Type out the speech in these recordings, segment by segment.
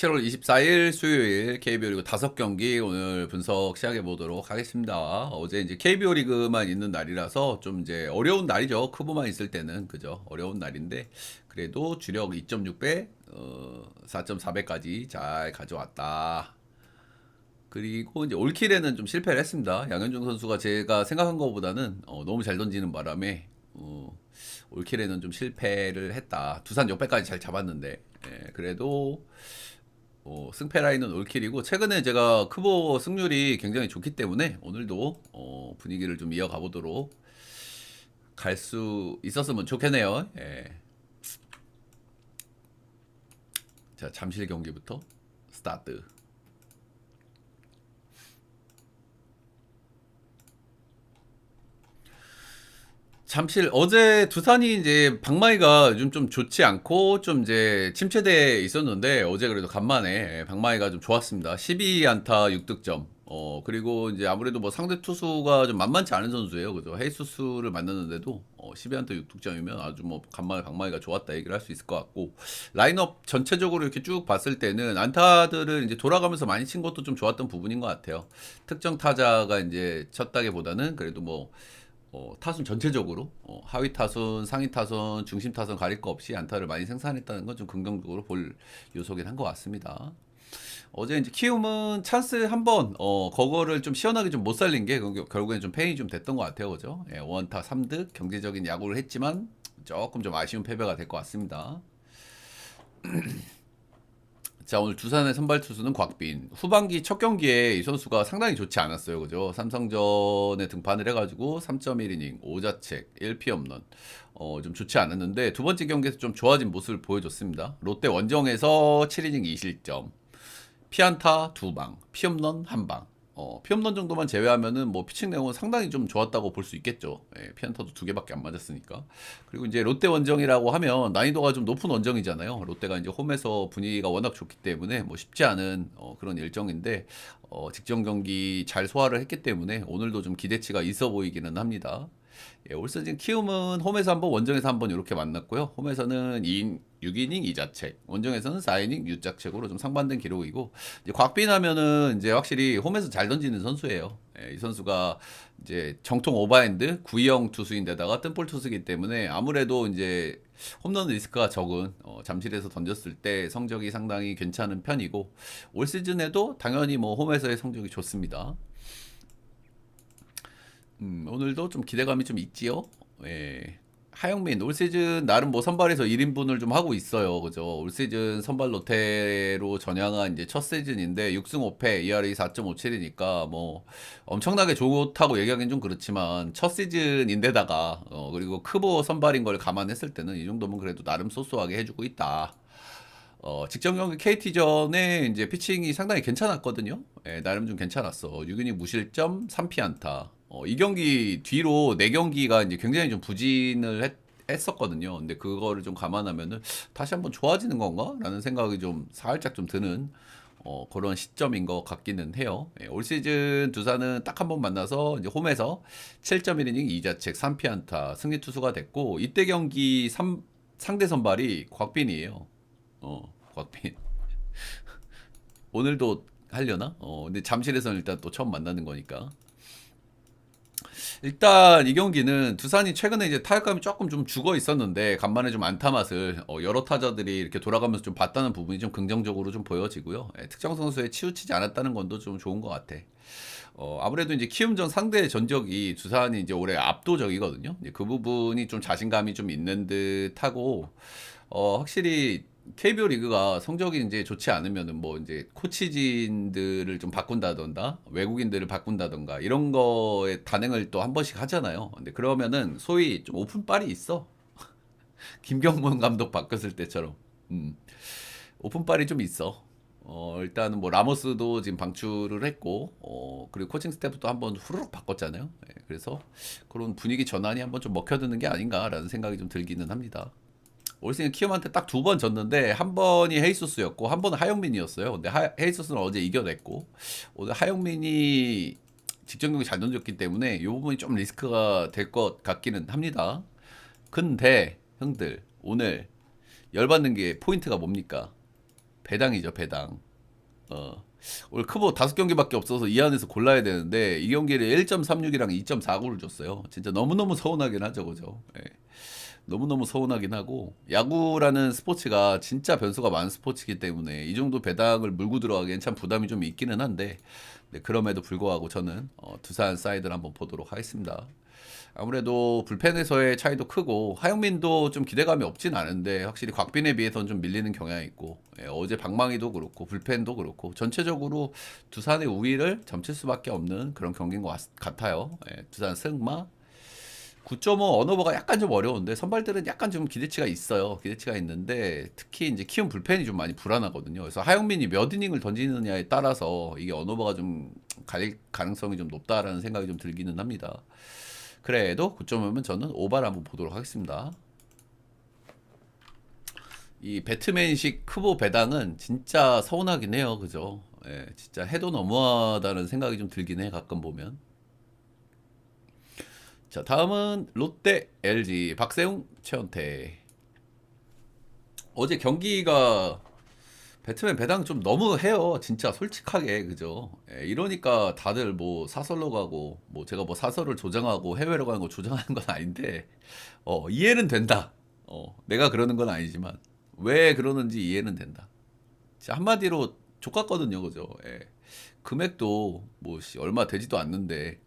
7월 24일 수요일 KBO 리그 5경기 오늘 분석 시작해 보도록 하겠습니다. 어제 이제 KBO 리그만 있는 날이라서 좀 이제 어려운 날이죠. 크보만 있을 때는 그죠. 어려운 날인데 그래도 주력 2.6배 4.4배까지 잘 가져왔다. 그리고 이제 올킬에는 좀 실패를 했습니다. 양현종 선수가 제가 생각한 것보다는 너무 잘 던지는 바람에 올킬에는 좀 실패를 했다. 두산 역배까지 잘 잡았는데 그래도 승패 라인은 올킬이고 최근에 제가 크보 승률이 굉장히 좋기 때문에 오늘도 분위기를 좀 이어가 보도록 갈 수 있었으면 좋겠네요. 예. 자, 잠실 경기부터 스타트. 잠실 어제 두산이 이제 방망이가 요즘 좀 좋지 않고 좀 이제 침체돼 있었는데 어제 그래도 간만에 방망이가 좀 좋았습니다. 12안타 6득점. 그리고 이제 아무래도 뭐 상대 투수가 좀 만만치 않은 선수예요. 그죠? 헤이수스를 만났는데도 12안타 6득점이면 아주 뭐 간만에 방망이가 좋았다 얘기를 할 수 있을 것 같고 라인업 전체적으로 이렇게 쭉 봤을 때는 안타들을 이제 돌아가면서 많이 친 것도 좀 좋았던 부분인 것 같아요. 특정 타자가 이제 쳤다기보다는 그래도 뭐 타순 전체적으로 하위 타순, 상위 타순, 중심 타순 가릴 거 없이 안타를 많이 생산했다는 건 좀 긍정적으로 볼 요소긴 한 것 같습니다. 어제 이제 키움은 찬스 한번 그거를 좀 시원하게 좀 못 살린 게 결국엔 좀 페인이 좀 됐던 것 같아요, 그죠? 예, 원타 3득 경제적인 야구를 했지만 조금 좀 아쉬운 패배가 될 것 같습니다. 자, 오늘 두산의 선발 투수는 곽빈. 후반기 첫 경기에 이 선수가 상당히 좋지 않았어요. 그죠? 삼성전에 등판을 해가지고 3.1이닝, 5자책, 1피홈런. 좀 좋지 않았는데 두 번째 경기에서 좀 좋아진 모습을 보여줬습니다. 롯데 원정에서 7이닝 2실점. 피안타 2방, 피홈런 1방. 피홈런 정도만 제외하면은 뭐 피칭 내용은 상당히 좀 좋았다고 볼 수 있겠죠. 예, 피안타도 2개밖에 안 맞았으니까. 그리고 이제 롯데 원정이라고 하면 난이도가 좀 높은 원정이잖아요. 롯데가 이제 홈에서 분위기가 워낙 좋기 때문에 뭐 쉽지 않은 그런 일정인데 직전 경기 잘 소화를 했기 때문에 오늘도 좀 기대치가 있어 보이기는 합니다. 예, 올 시즌 키움은 홈에서 한번 원정에서 한번 이렇게 만났고요. 홈에서는 6이닝 2자책, 원정에서는 4이닝 6자책으로 좀 상반된 기록이고 이제 곽빈 하면은 이제 확실히 홈에서 잘 던지는 선수예요. 예, 이 선수가 이제 정통 오버핸드 구형 투수인데다가 뜬볼 투수이기 때문에 아무래도 이제 홈런 리스크가 적은 잠실에서 던졌을 때 성적이 상당히 괜찮은 편이고 올 시즌에도 당연히 뭐 홈에서의 성적이 좋습니다. 오늘도 좀 기대감이 좀 있지요. 예. 하영민 올 시즌 나름 뭐 선발에서 1인분을 좀 하고 있어요. 그죠? 올 시즌 선발 로테로 전향한 이제 첫 시즌인데 6승 5패 ERA 4.57이니까 뭐 엄청나게 좋다고 얘기하기는 좀 그렇지만 첫 시즌인데다가 그리고 크보 선발인 걸 감안했을 때는 이 정도면 그래도 나름 소소하게 해주고 있다. 직전 경기 KT전에 이제 피칭이 상당히 괜찮았거든요. 예, 나름 좀 괜찮았어. 6이닝 무실점, 3피안타. 이 경기 뒤로 4경기가 이제 굉장히 좀 부진을 했었거든요. 근데 그거를 좀 감안하면은 다시 한번 좋아지는 건가? 라는 생각이 좀 살짝 좀 드는 그런 시점인 것 같기는 해요. 예, 올 시즌 두산은 딱 한 번 만나서 이제 홈에서 7.1이닝 2자책 3피안타 승리 투수가 됐고 이때 경기 상대 선발이 곽빈이에요. 곽빈. 오늘도 하려나? 근데 잠실에서는 일단 또 처음 만나는 거니까. 일단 이 경기는 두산이 최근에 이제 타격감이 조금 좀 죽어 있었는데 간만에 좀 안타 맛을 여러 타자들이 이렇게 돌아가면서 좀 봤다는 부분이 좀 긍정적으로 좀 보여지고요. 예, 특정 선수에 치우치지 않았다는 건도 좀 좋은 것 같아. 아무래도 이제 키움전 상대 전적이 두산이 이제 올해 압도적이거든요. 이제 그 부분이 좀 자신감이 좀 있는 듯하고 확실히 KBO 리그가 성적이 이제 좋지 않으면은 뭐 이제 코치진들을 좀 바꾼다던가 외국인들을 바꾼다던가 이런 거에 단행을 또 한 번씩 하잖아요. 근데 그러면은 소위 좀 오픈빨이 있어. 김경문 감독 바꿨을 때처럼. 음. 오픈빨이 좀 있어. 일단은 뭐 라모스도 지금 방출을 했고, 그리고 코칭 스태프도 한번 후루룩 바꿨잖아요. 예, 그래서 그런 분위기 전환이 한번 좀 먹혀드는 게 아닌가라는 생각이 좀 들기는 합니다. 올 시즌 키움한테 딱 2번 졌는데 한 번이 헤이소스였고 한 번은 하영민이었어요. 근데 헤이소스는 어제 이겨냈고 오늘 하영민이 직전 경기 잘 던졌기 때문에 이 부분이 좀 리스크가 될 것 같기는 합니다. 근데 형들 오늘 열받는 게 포인트가 뭡니까? 배당이죠, 배당. 오늘 크보 5경기밖에 없어서 이 안에서 골라야 되는데 이 경기를 1.36이랑 2.49를 줬어요. 진짜 너무너무 서운하긴 하죠, 그죠? 예. 너무너무 서운하긴 하고 야구라는 스포츠가 진짜 변수가 많은 스포츠이기 때문에 이 정도 배당을 물고 들어가기엔 참 부담이 좀 있기는 한데 네, 그럼에도 불구하고 저는 두산 사이드를 한번 보도록 하겠습니다. 아무래도 불펜에서의 차이도 크고 하영민도 좀 기대감이 없진 않은데 확실히 곽빈에 비해서는 좀 밀리는 경향이 있고 어제 방망이도 그렇고 불펜도 그렇고 전체적으로 두산의 우위를 점칠 수밖에 없는 그런 경기인 것 같아요. 두산 승마 9.5 언어버가 약간 좀 어려운데 선발들은 약간 좀 기대치가 있어요. 기대치가 있는데 특히 이제 키움 불펜이 좀 많이 불안하거든요. 그래서 하영민이 몇 이닝을 던지느냐에 따라서 이게 언어버가 좀 갈릴 가능성이 좀 높다라는 생각이 좀 들기는 합니다. 그래도 9.5면 저는 오바를 한번 보도록 하겠습니다. 이 배트맨식 크보 배당은 진짜 서운하긴 해요. 그죠? 예, 진짜 해도 너무하다는 생각이 좀 들긴 해. 가끔 보면. 자, 다음은 롯데 LG 박세웅 최원태. 어제 경기가 배트맨 배당 좀 너무 해요. 진짜 솔직하게 그죠? 예, 이러니까 다들 뭐 사설로 가고 뭐 제가 뭐 사설을 조장하고 해외로 가는 거 조장하는 건 아닌데 이해는 된다. 내가 그러는 건 아니지만 왜 그러는지 이해는 된다. 진짜 한마디로 족같거든요, 그죠? 예. 금액도 뭐 얼마 되지도 않는데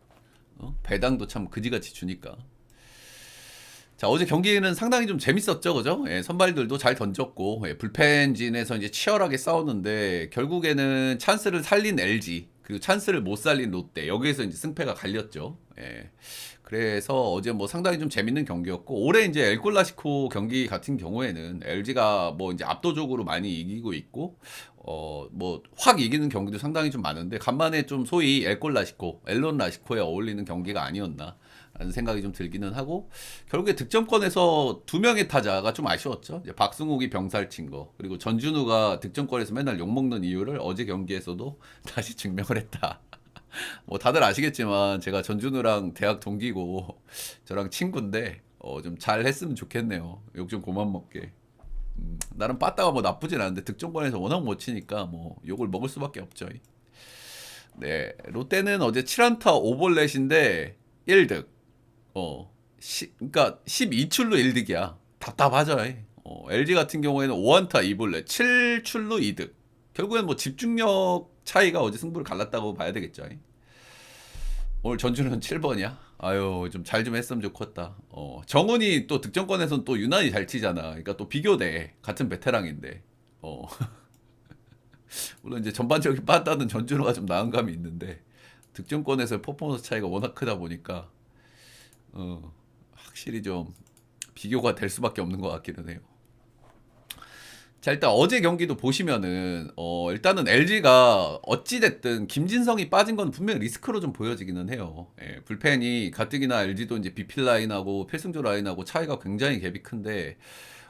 배당도 참 그지같이 주니까. 자, 어제 경기는 상당히 좀 재밌었죠, 그죠? 예, 선발들도 잘 던졌고, 불펜진에서 이제 치열하게 싸웠는데, 결국에는 찬스를 살린 LG, 그리고 찬스를 못 살린 롯데, 여기에서 이제 승패가 갈렸죠. 예. 그래서 어제 뭐 상당히 좀 재밌는 경기였고, 올해 이제 엘콜라시코 경기 같은 경우에는 LG가 뭐 이제 압도적으로 많이 이기고 있고, 뭐 확 이기는 경기도 상당히 좀 많은데, 간만에 좀 소위 엘콜라시코, 엘론 라시코에 어울리는 경기가 아니었나. 라는 생각이 좀 들기는 하고 결국에 득점권에서 2명의 타자가 좀 아쉬웠죠. 이제 박승욱이 병살 친 거, 그리고 전준우가 득점권에서 맨날 욕먹는 이유를 어제 경기에서도 다시 증명을 했다. 뭐 다들 아시겠지만 제가 전준우랑 대학 동기고 저랑 친구인데 좀 잘 했으면 좋겠네요. 욕 좀 그만 먹게. 나름 빠따가 뭐 나쁘진 않은데 득점권에서 워낙 못 치니까 뭐 욕을 먹을 수밖에 없죠. 네, 롯데는 어제 7안타 5볼넷인데 1득. 그러니까 12출루 1득이야. 답답하죠. LG 같은 경우에는 5안타 2볼넷, 7출루 2득. 결국엔 뭐 집중력 차이가 어제 승부를 갈랐다고 봐야 되겠죠. 오늘 전주는 7번이야. 아유, 좀 잘 좀 했으면 좋겠다. 정훈이 또 득점권에서는 또 유난히 잘 치잖아. 그러니까 또 비교돼. 같은 베테랑인데. 물론 이제 전반적인 빠따는 전준호가 좀 나은 감이 있는데 득점권에서 퍼포먼스 차이가 워낙 크다 보니까 확실히 좀 비교가 될 수밖에 없는 것 같기는 해요. 자, 일단 어제 경기도 보시면은 일단은 LG가 어찌됐든 김진성이 빠진 건 분명 리스크로 좀 보여지기는 해요. 예, 불펜이 가뜩이나 LG도 이제 비필 라인하고 필승조 라인하고 차이가 굉장히 갭이 큰데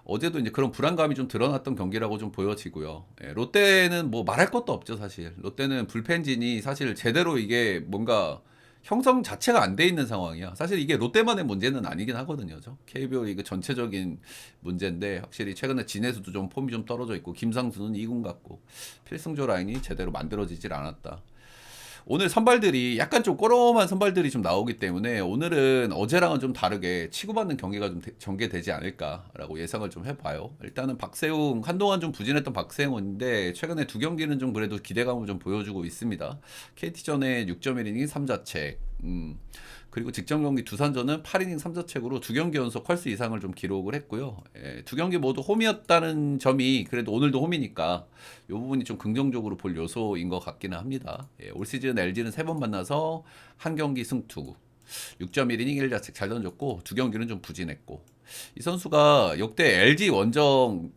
어제도 이제 그런 불안감이 좀 드러났던 경기라고 좀 보여지고요. 예, 롯데는 뭐 말할 것도 없죠, 사실. 롯데는 불펜진이 사실 제대로 이게 뭔가 형성 자체가 안 돼 있는 상황이야. 사실 이게 롯데만의 문제는 아니긴 하거든요. KBO 리그 전체적인 문제인데 확실히 최근에 진해수도 좀 폼이 좀 떨어져 있고 김상수는 2군 같고 필승조 라인이 제대로 만들어지질 않았다. 오늘 선발들이 약간 좀 꼬롬한 선발들이 좀 나오기 때문에 오늘은 어제랑은 좀 다르게 치고받는 경기가 좀 전개되지 않을까라고 예상을 좀 해봐요. 일단은 박세웅, 한동안 좀 부진했던 박세웅인데 최근에 2경기는 좀 그래도 기대감을 좀 보여주고 있습니다. KT전에 6.1이닝 3자책, 그리고 직전 경기 두산전은 8이닝 3자책으로 2경기 연속 헐스 이상을 좀 기록을 했고요. 2경기 모두 홈이었다는 점이 그래도 오늘도 홈이니까 이 부분이 좀 긍정적으로 볼 요소인 것 같기는 합니다. 올 시즌 LG는 3번 만나서 한 경기 승투, 6.1이닝 1자책 잘 던졌고 2경기는 좀 부진했고 이 선수가 역대 LG 원정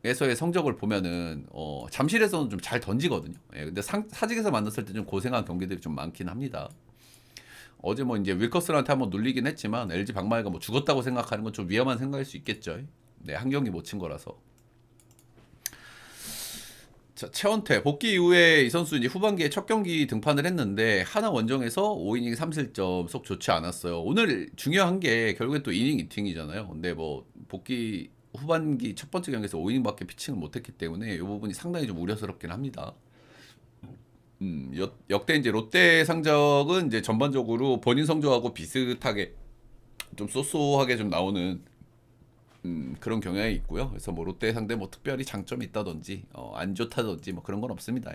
에서의 성적을 보면은 잠실에서는 좀 잘 던지거든요. 근데 사직에서 만났을 때 좀 고생한 경기들이 좀 많긴 합니다. 어제 뭐 이제 윌커스한테 한번 눌리긴 했지만 LG 박마이가 뭐 죽었다고 생각하는 건 좀 위험한 생각일 수 있겠죠. 네, 한 경기 못 친 거라서. 자, 최원태 복귀 이후에 이 선수 이제 후반기에 첫 경기 등판을 했는데 하나 원정에서 5이닝 3실점 속 좋지 않았어요. 오늘 중요한 게 결국에 또 이닝 이팅이잖아요. 근데 뭐 복귀 후반기 첫 번째 경기에서 5이닝밖에 피칭을 못했기 때문에 이 부분이 상당히 좀 우려스럽긴 합니다. 역대 이제 롯데 상적은 이제 전반적으로 본인 성적하고 비슷하게 좀 쏘쏘하게 좀 나오는 그런 경향이 있고요. 그래서 뭐 롯데 상대 뭐 특별히 장점이 있다든지 안 좋다든지 뭐 그런 건 없습니다.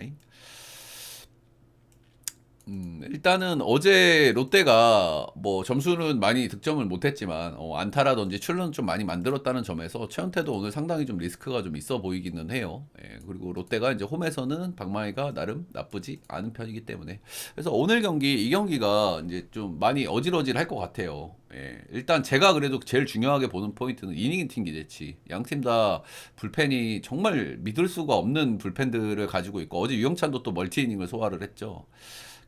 일단은 어제 롯데가 뭐 점수는 많이 득점을 못했지만 안타라든지 출루는 좀 많이 만들었다는 점에서 최원태도 오늘 상당히 좀 리스크가 좀 있어 보이기는 해요. 예, 그리고 롯데가 이제 홈에서는 박마이가 나름 나쁘지 않은 편이기 때문에 그래서 오늘 경기 이 경기가 이제 좀 많이 어질어질할 것 같아요. 예, 일단 제가 그래도 제일 중요하게 보는 포인트는 이닝 팀 기대치. 양 팀 다 불펜이 정말 믿을 수가 없는 불펜들을 가지고 있고 어제 유영찬도 또 멀티 이닝을 소화를 했죠.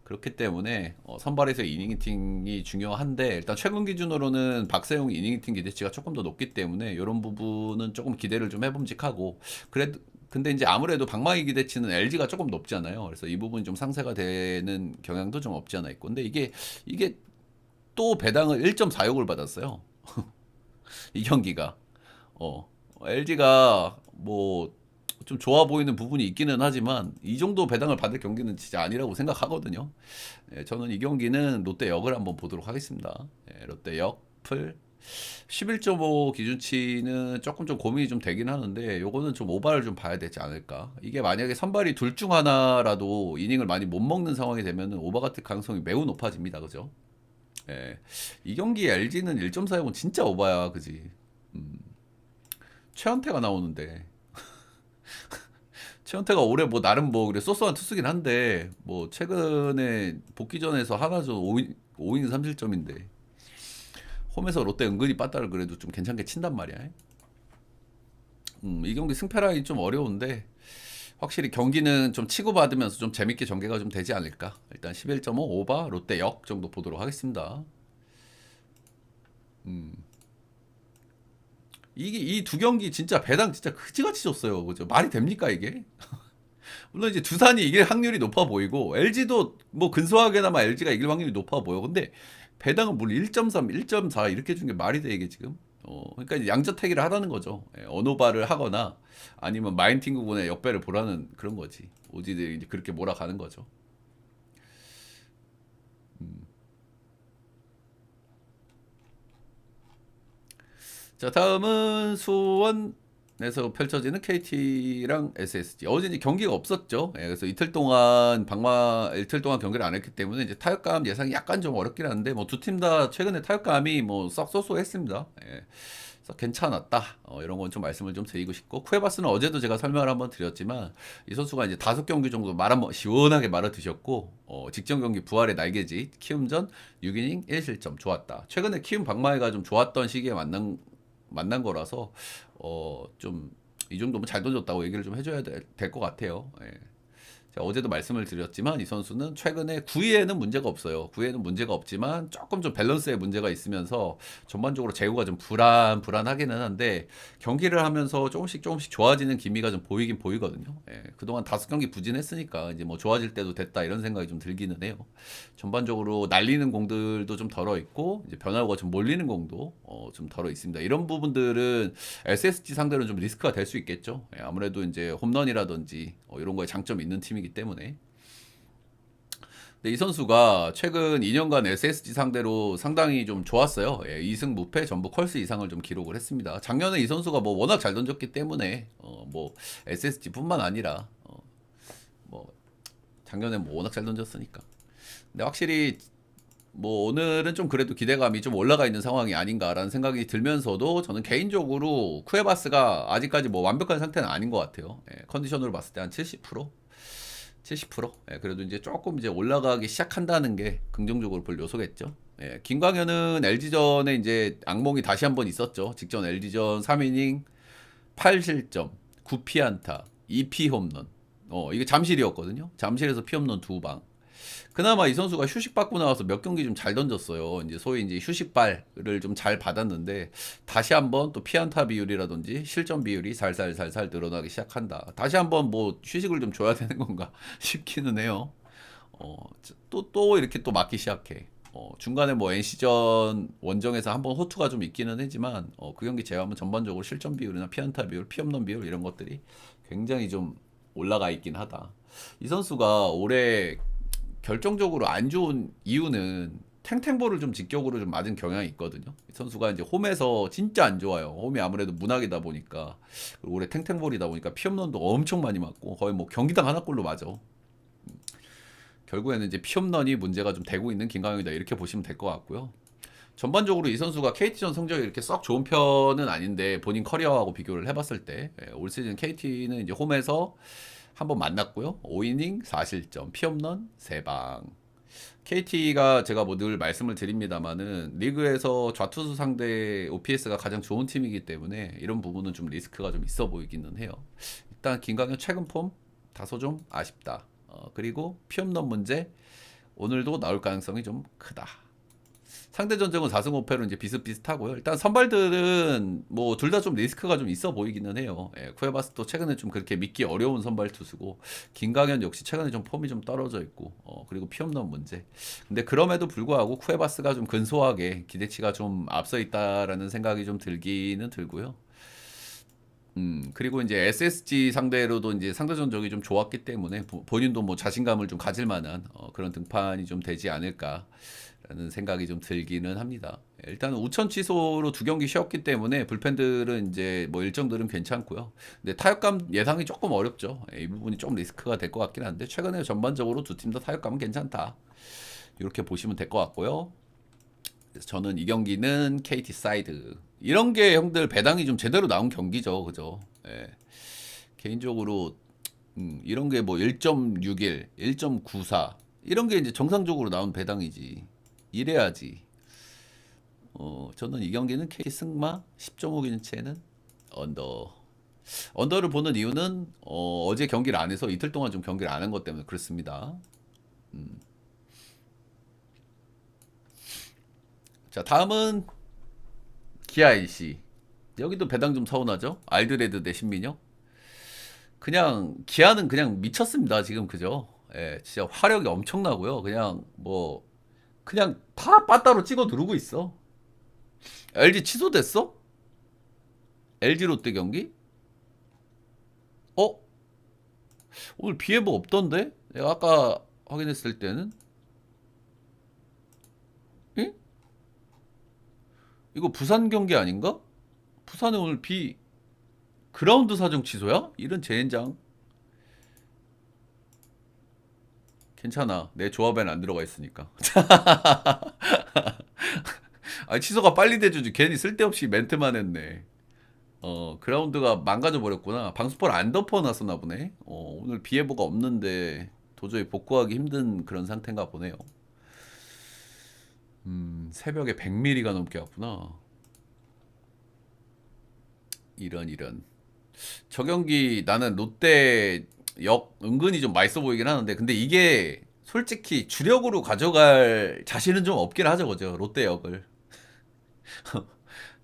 그렇기 때문에 선발에서 이닝 히팅이 중요한데 일단 최근 기준으로는 박세용 이닝 히팅 기대치가 조금 더 높기 때문에 이런 부분은 조금 기대를 좀 해봄직하고 그래도 근데 이제 아무래도 방망이 기대치는 LG가 조금 높잖아요. 그래서 이 부분이 좀 상쇄가 되는 경향도 좀 없지 않아 있고 근데 이게 또 배당을 1.46을 받았어요. 이 경기가 LG가 뭐 좀 좋아 보이는 부분이 있기는 하지만 이 정도 배당을 받을 경기는 진짜 아니라고 생각하거든요. 예, 저는 이 경기는 롯데 역을 한번 보도록 하겠습니다. 예, 롯데 역풀 11.5 기준치는 조금 좀 고민이 좀 되긴 하는데 요거는 좀 오바를 좀 봐야 되지 않을까. 이게 만약에 선발이 둘 중 하나라도 이닝을 많이 못 먹는 상황이 되면 오바 같을 가능성이 매우 높아집니다. 그죠? 예, 이 경기 LG는 1.46은 진짜 오바야. 그지? 최원태가 나오는데 최원태가 올해 뭐 나름 뭐 그래 쏘쏘한 투수긴 한데 뭐 최근에 복귀전에서 하나전 5이닝 3실점인데 홈에서 롯데 은근히 빠따를 그래도 좀 괜찮게 친단 말이야. 이 경기 승패 라인 좀 어려운데 확실히 경기는 좀 치고받으면서 좀 재밌게 전개가 좀 되지 않을까. 일단 11.5 오바 롯데 역 정도 보도록 하겠습니다. 이게 이 두 경기 진짜 배당 진짜 그지같이 줬어요. 그죠? 말이 됩니까 이게? 물론 이제 두산이 이길 확률이 높아 보이고 LG도 뭐 근소하게나마 LG가 이길 확률이 높아 보여. 근데 배당은 물 1.3, 1.4 이렇게 준 게 말이 돼 이게 지금? 그러니까 이제 양저택일을 하라는 거죠. 예, 언오바를 하거나 아니면 마인팅 구분의 역배를 보라는 그런 거지. 오지들이 이제 그렇게 몰아가는 거죠. 자, 다음은 수원에서 펼쳐지는 KT랑 SSG. 어제 이제 경기가 없었죠. 예, 그래서 이틀 동안 경기를 안 했기 때문에 이제 타격감 예상이 약간 좀 어렵긴 한데 뭐 두 팀 다 최근에 타격감이 뭐 썩 쏘쏘했습니다. 예. 그래서 괜찮았다. 이런 건 좀 말씀을 좀 드리고 싶고 쿠에바스는 어제도 제가 설명을 한번 드렸지만 이 선수가 이제 5경기 정도 말 한번 시원하게 말아 드셨고 직전 경기 부활의 날개짓 키움전 6이닝 1실점 좋았다. 최근에 키움 박마이가 좀 좋았던 시기에 만난 거라서 좀 이 정도면 잘 던졌다고 얘기를 좀 해줘야 될 것 같아요. 예. 제가 어제도 말씀을 드렸지만 이 선수는 최근에 구위에는 문제가 없어요. 구위에는 문제가 없지만 조금 좀 밸런스에 문제가 있으면서 전반적으로 제구가 좀 불안하기는 한데 경기를 하면서 조금씩 좋아지는 기미가 좀 보이긴 보이거든요. 예, 그동안 5경기 부진했으니까 이제 뭐 좋아질 때도 됐다 이런 생각이 좀 들기는 해요. 전반적으로 날리는 공들도 좀 덜어 있고 이제 변화구가 좀 몰리는 공도 좀 덜어 있습니다. 이런 부분들은 SSG 상대로는 좀 리스크가 될 수 있겠죠. 예, 아무래도 이제 홈런이라든지 이런 거에 장점이 있는 팀이기 때문에. 근데 이 선수가 최근 2년간 SSG 상대로 상당히 좀 좋았어요. 예, 2승 무패 전부 컬스 이상을 좀 기록을 했습니다. 작년에 이 선수가 뭐 워낙 잘 던졌기 때문에 뭐 SSG뿐만 아니라 뭐 작년에 뭐 워낙 잘 던졌으니까. 근데 확실히 뭐 오늘은 좀 그래도 기대감이 좀 올라가 있는 상황이 아닌가라는 생각이 들면서도 저는 개인적으로 쿠에바스가 아직까지 뭐 완벽한 상태는 아닌 것 같아요. 예, 컨디션으로 봤을 때 한 70%? 70%? 예, 그래도 이제 조금 이제 올라가기 시작한다는 게 긍정적으로 볼 요소겠죠. 예, 김광현은 LG전에 이제 악몽이 다시 한번 있었죠. 직전 LG전 3이닝 8실점, 9피안타, 2피 홈런. 이게 잠실이었거든요. 잠실에서 피홈런 2방. 그나마 이 선수가 휴식 받고 나와서 몇 경기 좀 잘 던졌어요. 이제 소위 이제 휴식발을 좀 잘 받았는데 다시 한번 또 피안타 비율이라든지 실점 비율이 살살살살 늘어나기 시작한다. 다시 한번 뭐 휴식을 좀 줘야 되는 건가 싶기는 해요. 또 이렇게 또 맞기 시작해. 중간에 뭐 NC전 원정에서 한번 호투가 좀 있기는 했지만 그 경기 제외하면 전반적으로 실점 비율이나 피안타 비율, 피홈런 비율 이런 것들이 굉장히 좀 올라가 있긴 하다. 이 선수가 올해 결정적으로 안 좋은 이유는 탱탱볼을 좀 직격으로 좀 맞은 경향이 있거든요. 이 선수가 이제 홈에서 진짜 안 좋아요. 홈이 아무래도 문학이다 보니까 그리고 올해 탱탱볼이다 보니까 피홈런도 엄청 많이 맞고 거의 뭐 경기당 하나꼴로 맞아. 결국에는 이제 피홈런이 문제가 좀 되고 있는 김강현이다 이렇게 보시면 될 것 같고요. 전반적으로 이 선수가 KT전 성적이 이렇게 썩 좋은 편은 아닌데 본인 커리어하고 비교를 해봤을 때 올 시즌 KT는 이제 홈에서 한번 만났고요. 5이닝 4실점, 피홈런 3방. KT가 제가 뭐 늘 말씀을 드립니다만은 리그에서 좌투수 상대 OPS가 가장 좋은 팀이기 때문에 이런 부분은 좀 리스크가 좀 있어 보이기는 해요. 일단 김강현 최근 폼 다소 좀 아쉽다. 그리고 피홈런 문제 오늘도 나올 가능성이 좀 크다. 상대 전적은 4승 5패로 이제 비슷비슷하고요. 일단 선발들은 뭐 둘 다 좀 리스크가 좀 있어 보이기는 해요. 쿠에바스도 최근에 좀 그렇게 믿기 어려운 선발 투수고 김강현 역시 최근에 좀 폼이 좀 떨어져 있고 그리고 피홈런 문제. 근데 그럼에도 불구하고 쿠에바스가 좀 근소하게 기대치가 좀 앞서 있다라는 생각이 좀 들기는 들고요. 그리고 이제 SSG 상대로도 이제 상대 전적이 좀 좋았기 때문에 본인도 뭐 자신감을 좀 가질 만한 그런 등판이 좀 되지 않을까라는 생각이 좀 들기는 합니다. 일단 우천 취소로 2경기 쉬었기 때문에 불펜들은 이제 뭐 일정들은 괜찮고요. 근데 타격감 예상이 조금 어렵죠. 이 부분이 좀 리스크가 될 것 같긴 한데 최근에 전반적으로 두 팀 다 타격감은 괜찮다. 이렇게 보시면 될 것 같고요. 그래서 저는 이 경기는 KT 사이드. 이런 게 형들 배당이 좀 제대로 나온 경기죠. 그죠? 예. 개인적으로 이런 게 뭐 1.61, 1.94 이런 게 이제 정상적으로 나온 배당이지. 이래야지. 저는 이 경기는 KT 승마 10.5기는채는 언더. 언더를 보는 이유는 어제 경기를 안 해서 이틀 동안 좀 경기를 안 한 것 때문에 그렇습니다. 자, 다음은 기아 NC. 여기도 배당 좀 서운하죠? 알드레드 대 신민혁. 그냥 기아는 그냥 미쳤습니다. 지금 그죠? 예, 진짜 화력이 엄청나고요. 그냥 뭐 그냥 다 빠따로 찍어 누르고 있어. LG 취소됐어? LG 롯데 경기? 어? 오늘 비 예보 없던데? 내가 아까 확인했을 때는 응? 이거 부산 경기 아닌가? 부산에 오늘 비 그라운드 사정 취소야? 이런 젠장. 괜찮아. 내 조합에는 안 들어가 있으니까. 아, 취소가 빨리 돼주지. 괜히 쓸데없이 멘트만 했네. 그라운드가 망가져 버렸구나. 방수포를 안 덮어놨었나 보네. 오늘 비 예보가 없는데 도저히 복구하기 힘든 그런 상태인가 보네요. 새벽에 100mm가 넘게 왔구나. 이런. 저 경기 나는 롯데 역 은근히 좀 맛있어 보이긴 하는데 근데 이게 솔직히 주력으로 가져갈 자신은 좀 없긴 하죠, 그죠? 롯데 역을.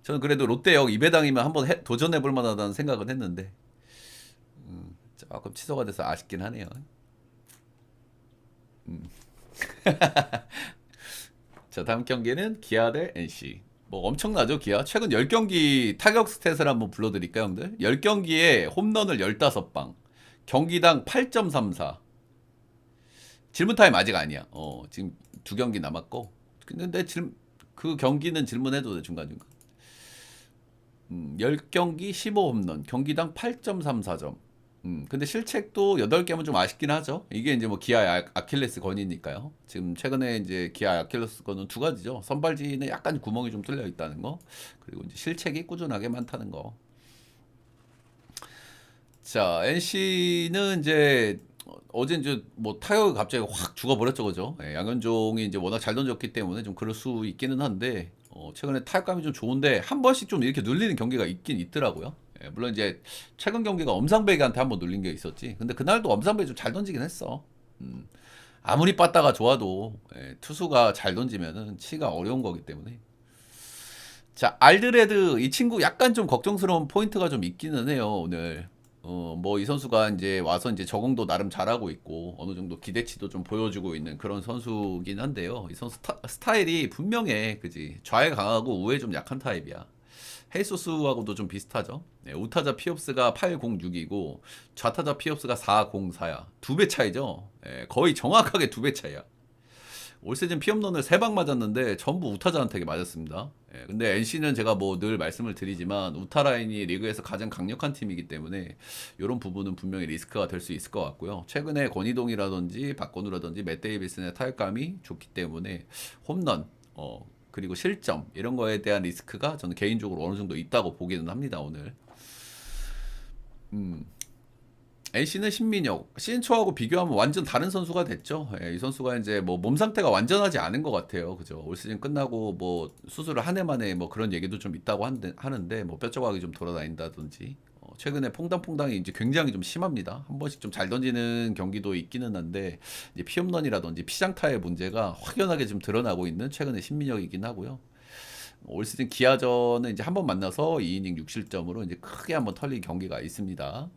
저는 그래도 롯데 역 2배당이면 한번 도전해 볼 만하다는 생각은 했는데 조금 취소가 돼서 아쉽긴 하네요. 자, 다음 경기는 기아 대 NC. 뭐 엄청나죠, 기아? 최근 10경기 타격 스탯을 한번 불러드릴까요, 형들? 10경기에 홈런을 15방. 경기당 8.34. 질문 타임 아직 아니야. 지금 2경기 남았고. 근데 그 경기는 질문해도 돼, 중간중간. 10경기 15홈런. 경기당 8.34점. 근데 실책도 8개면 좀 아쉽긴 하죠. 이게 이제 뭐 기아의 아킬레스건이니까요. 지금 최근에 이제 기아의 아킬레스건은 두 가지죠. 선발진에 약간 구멍이 좀 뚫려 있다는 거. 그리고 이제 실책이 꾸준하게 많다는 거. 자, NC는 이제 어제 이제 뭐 타격이 갑자기 확 죽어버렸죠, 그죠? 양현종이 이제 워낙 잘 던졌기 때문에 좀 그럴 수 있기는 한데 최근에 타격감이 좀 좋은데 한 번씩 좀 이렇게 눌리는 경기가 있긴 있더라고요. 물론 이제 최근 경기가 엄상백이한테 한번 눌린 게 있었지. 근데 그날도 엄상백이 좀 잘 던지긴 했어. 아무리 빠따가 좋아도 투수가 잘 던지면은 치가 어려운 거기 때문에. 자, 알드레드 이 친구 약간 좀 걱정스러운 포인트가 좀 있기는 해요, 오늘. 뭐 이 선수가 이제 와서 이제 적응도 나름 잘하고 있고 어느 정도 기대치도 좀 보여주고 있는 그런 선수긴 한데요. 이 선수 스타일이 분명해, 그지? 좌에 강하고 우에 좀 약한 타입이야. 헤이소스하고도 좀 비슷하죠. 네, 우타자 피옵스가 806이고 좌타자 피옵스가 404야. 두 배 차이죠. 예, 거의 정확하게 두 배 차이야. 올 시즌 피홈런을 3방 맞았는데 전부 우타자한테 맞았습니다. 예, 근데 NC는 제가 뭐 늘 말씀을 드리지만 우타 라인이 리그에서 가장 강력한 팀이기 때문에 이런 부분은 분명히 리스크가 될 수 있을 것 같고요. 최근에 권희동이라든지 박건우라든지 맷 데이비슨의 타격감이 좋기 때문에 홈런, 그리고 실점 이런 거에 대한 리스크가 저는 개인적으로 어느 정도 있다고 보기는 합니다. 오늘. 음. NC는 신민혁, 신초하고 비교하면 완전 다른 선수가 됐죠. 이 선수가 이제 뭐 몸 상태가 완전하지 않은 것 같아요. 그죠? 올 시즌 끝나고 뭐 수술을 한 해 만에 뭐 그런 얘기도 좀 있다고 하는데 뭐 뼈조각이 좀 돌아다닌다든지 최근에 퐁당퐁당이 이제 굉장히 좀 심합니다. 한 번씩 좀 잘 던지는 경기도 있기는 한데 이제 피홈런이라든지 피장타의 문제가 확연하게 좀 드러나고 있는 최근의 신민혁이긴 하고요. 올 시즌 기아전은 이제 한번 만나서 2이닝 6실점으로 이제 크게 한번 털린 경기가 있습니다.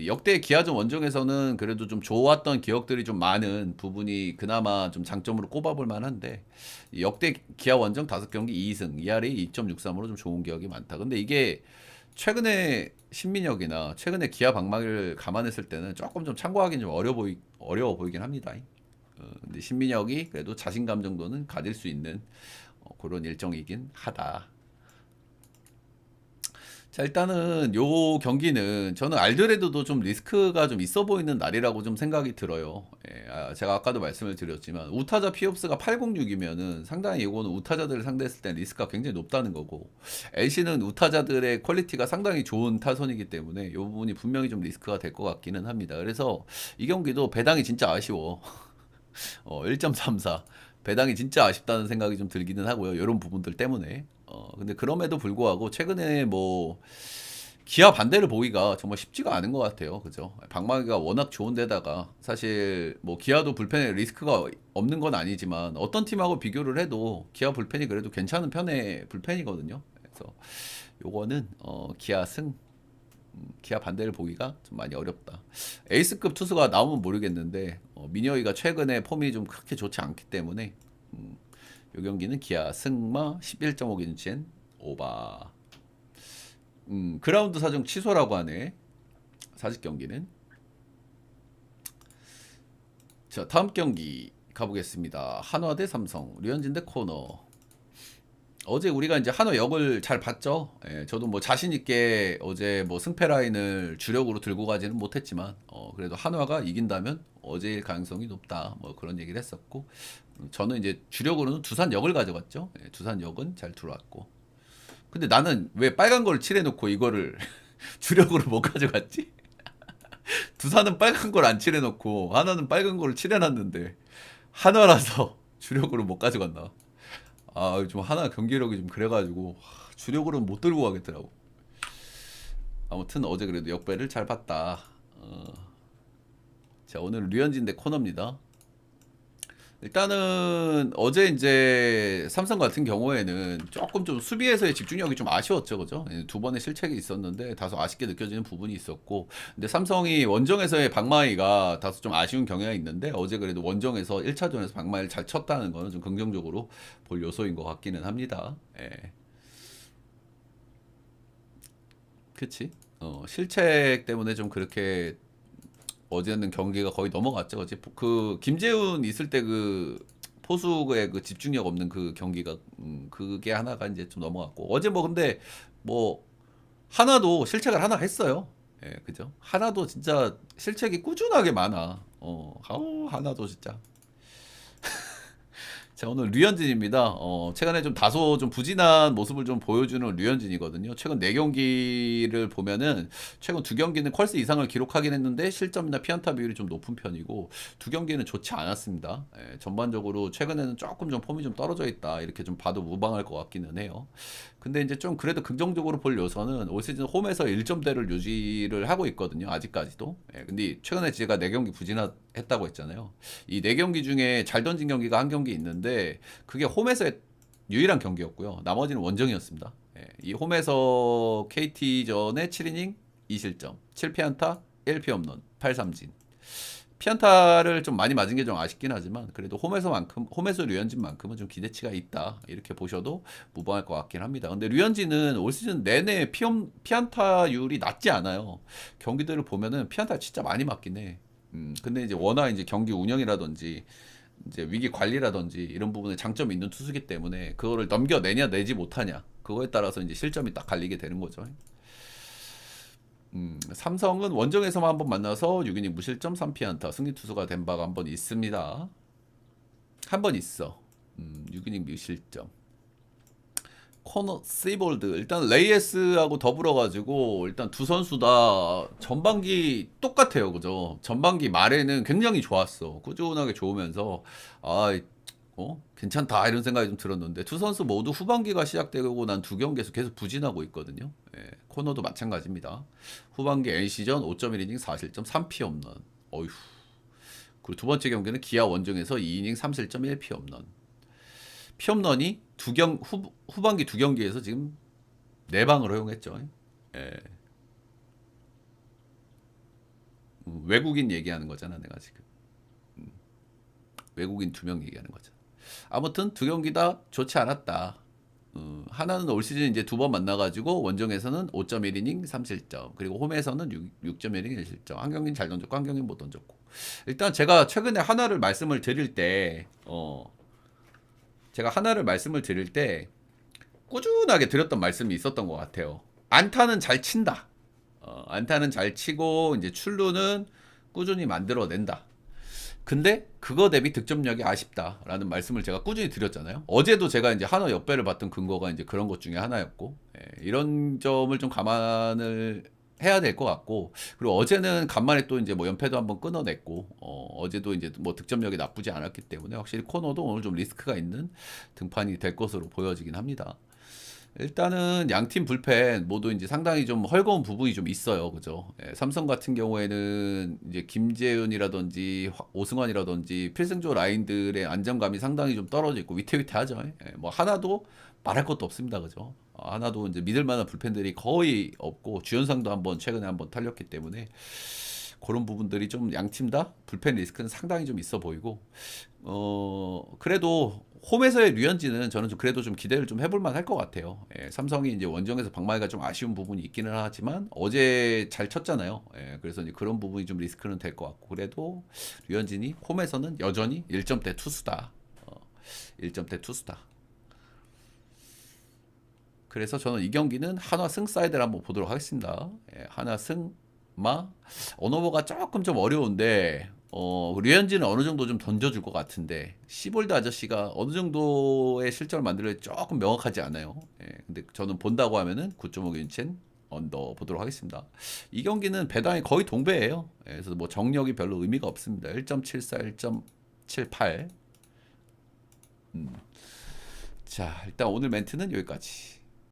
역대 기아전 원정에서는 그래도 좀 좋았던 기억들이 좀 많은 부분이 그나마 좀 장점으로 꼽아볼 만한데 역대 기아 원정 5경기 2승, ERA 2.63으로 좀 좋은 기억이 많다. 근데 이게 최근에 신민혁이나 최근에 기아 방망이를 감안했을 때는 조금 좀 참고하기는 좀 어려워 보이긴 합니다. 근데 신민혁이 그래도 자신감 정도는 가질 수 있는 그런 일정이긴 하다. 자, 일단은 요 경기는 저는 알드레드도 좀 리스크가 좀 있어 보이는 날이라고 좀 생각이 들어요. 제가 아까도 말씀을 드렸지만 우타자 피옵스가 806이면은 상당히 이거는 우타자들을 상대했을 때 리스크가 굉장히 높다는 거고 LC는 우타자들의 퀄리티가 상당히 좋은 타선이기 때문에 이 부분이 분명히 좀 리스크가 될 것 같기는 합니다. 그래서 이 경기도 배당이 진짜 아쉬워. 1.34 배당이 진짜 아쉽다는 생각이 좀 들기는 하고요. 이런 부분들 때문에. 근데 그럼에도 불구하고 최근에 뭐 기아 반대를 보기가 정말 쉽지가 않은 것 같아요. 그죠? 방망이가 워낙 좋은데다가 사실 뭐 기아도 불펜에 리스크가 없는 건 아니지만 어떤 팀하고 비교를 해도 기아 불펜이 그래도 괜찮은 편의 불펜이거든요. 그래서 요거는 기아 승, 기아 반대를 보기가 좀 많이 어렵다. 에이스급 투수가 나오면 모르겠는데 민혁이가 최근에 폼이 좀 그렇게 좋지 않기 때문에 이 경기는 기아 승마 11.5 기준치엔 오바. 그라운드 사정 취소라고 하네. 사직 경기는. 자, 다음 경기 가보겠습니다. 한화 대 삼성, 류현진 대 코너. 어제 우리가 이제 한화 역을 잘 봤죠. 저도 뭐 자신 있게 어제 뭐 승패 라인을 주력으로 들고 가지는 못했지만 그래도 한화가 이긴다면 어제일 가능성이 높다. 뭐 그런 얘기를 했었고 저는 이제 주력으로는 두산 역을 가져갔죠. 두산 역은 잘 들어왔고. 근데 나는 왜 빨간 걸 칠해놓고 이거를 주력으로 못 가져갔지? 두산은 빨간 걸 안 칠해놓고 하나는 빨간 거를 칠해놨는데 한화라서 주력으로 못 가져갔나? 좀 하나 경기력이 좀 그래가지고 주력으로는 못 들고 가겠더라고. 아무튼 어제 그래도 역배를 잘 봤다. 자, 오늘 류현진 대 코너입니다. 일단은 어제 이제 삼성 같은 경우에는 조금 좀 수비에서의 집중력이 좀 아쉬웠죠, 그죠? 두 번의 실책이 있었는데 다소 아쉽게 느껴지는 부분이 있었고, 근데 삼성이 원정에서의 방망이가 다소 좀 아쉬운 경향이 있는데 어제 그래도 원정에서 1차전에서 방망이를 잘 쳤다는 거는 좀 긍정적으로 볼 요소인 것 같기는 합니다. 그치? 실책 때문에 좀 그렇게 어제는 경기가 거의 넘어갔죠. 그치? 그 김재훈 있을 때 그 포수의 그 집중력 없는 그 경기가 그게 하나가 이제 좀 넘어갔고 어제 뭐 근데 뭐 하나도 실책을 하나 했어요. 그죠? 하나도 진짜 실책이 꾸준하게 많아. 하나도 진짜. 자, 오늘 류현진입니다. 최근에 좀 다소 좀 부진한 모습을 좀 보여주는 류현진이거든요. 최근 4경기를 보면은 최근 2경기는 퀄스 이상을 기록하긴 했는데 실점이나 피안타 비율이 좀 높은 편이고 2경기는 좋지 않았습니다. 전반적으로 최근에는 조금 좀 폼이 좀 떨어져 있다. 이렇게 좀 봐도 무방할 것 같기는 해요. 근데 이제 좀 그래도 긍정적으로 볼 요소는 올 시즌 홈에서 1점대를 유지를 하고 있거든요. 아직까지도. 근데 최근에 제가 4경기 부진했다고 했잖아요. 이 4경기 중에 잘 던진 경기가 한 경기 있는데 그게 홈에서의 유일한 경기였고요. 나머지는 원정이었습니다. 이 홈에서 KT전에 7이닝 2실점, 7피안타, 1피홈런, 8삼진. 피안타를 좀 많이 맞은 게 좀 아쉽긴 하지만 그래도 홈에서 류현진만큼은 좀 기대치가 있다 이렇게 보셔도 무방할 것 같긴 합니다. 근데 류현진은 올 시즌 내내 피안타율이 낮지 않아요. 경기들을 보면은 피안타 진짜 많이 맞긴 해. 근데 이제 워낙 이제 경기 운영이라든지 이제 위기 관리라든지 이런 부분에 장점이 있는 투수기 때문에 그거를 넘겨내냐 내지 못하냐 그거에 따라서 이제 실점이 딱 갈리게 되는 거죠. 삼성은 원정에서만 한번 만나서 6이닝 무실점 3피안타 승리 투수가 된 바가 한 번 있습니다. 한 번 있어. 6이닝 무실점. 코너 세이볼드 일단 레이에스하고 더불어 가지고 일단 두 선수 다 전반기 똑같아요. 그죠? 전반기 말에는 굉장히 좋았어. 꾸준하게 좋으면서 괜찮다 이런 생각이 좀 들었는데 두 선수 모두 후반기가 시작되고 난 두 경기에서 계속 부진하고 있거든요. 코너도 마찬가지입니다. 후반기 NC전 5.1이닝 4실점 3피 홈런. 어휴. 그리고 두 번째 경기는 기아 원정에서 2이닝 3실점 1피 홈런. 피홈런이 후반기 두 경기에서 지금 4방을 허용했죠. 외국인 얘기하는 거잖아, 내가 지금. 외국인 2명 얘기하는 거잖아. 아무튼 두 경기 다 좋지 않았다. 하나는 올 시즌 이제 2번 만나가지고 원정에서는 5.1이닝 3실점 그리고 홈에서는 6.1이닝 1실점 한 경기는 잘 던졌고 한 경기는 못 던졌고 일단 제가 최근에 하나를 말씀을 드릴 때 꾸준하게 드렸던 말씀이 있었던 것 같아요. 안타는 잘 친다. 안타는 잘 치고 이제 출루는 꾸준히 만들어낸다. 근데 그거 대비 득점력이 아쉽다라는 말씀을 제가 꾸준히 드렸잖아요. 어제도 제가 이제 한화 역배를 봤던 근거가 이제 그런 것 중에 하나였고, 이런 점을 좀 감안을 해야 될 것 같고, 그리고 어제는 간만에 또 이제 뭐 연패도 한번 끊어냈고, 어제도 이제 뭐 득점력이 나쁘지 않았기 때문에 확실히 코너도 오늘 좀 리스크가 있는 등판이 될 것으로 보여지긴 합니다. 일단은 양팀 불펜 모두 이제 상당히 좀 헐거운 부분이 좀 있어요. 그죠? 삼성 같은 경우에는 이제 김재윤이라든지 오승환이라든지 필승조 라인들의 안정감이 상당히 좀 떨어지고 위태위태하죠. 뭐 하나도 말할 것도 없습니다. 그죠? 하나도 이제 믿을 만한 불펜들이 거의 없고 주연상도 한번 최근에 한번 탈렸기 때문에 그런 부분들이 좀 양팀 다 불펜 리스크는 상당히 좀 있어 보이고 그래도 홈에서의 류현진은 저는 좀 그래도 좀 기대를 좀 해볼 만할 것 같아요. 삼성이 이제 원정에서 박마이가 좀 아쉬운 부분이 있기는 하지만 어제 잘 쳤잖아요. 그래서 이제 그런 부분이 좀 리스크는 될 것 같고 그래도 류현진이 홈에서는 여전히 1점대 투수다. 1점대 투수다. 그래서 저는 이 경기는 한화 승 사이드를 한번 보도록 하겠습니다. 한화 승마 언어버가 조금 좀 어려운데 류현진은 어느 정도 좀 던져줄 것 같은데 시볼드 아저씨가 어느 정도의 실점을 만들어야 조금 명확하지 않아요. 근데 저는 본다고 하면은 9.5 윤첸 언더 보도록 하겠습니다. 이 경기는 배당이 거의 동배예요. 그래서 뭐 정력이 별로 의미가 없습니다. 1.74, 1.78. 자, 일단 오늘 멘트는 여기까지.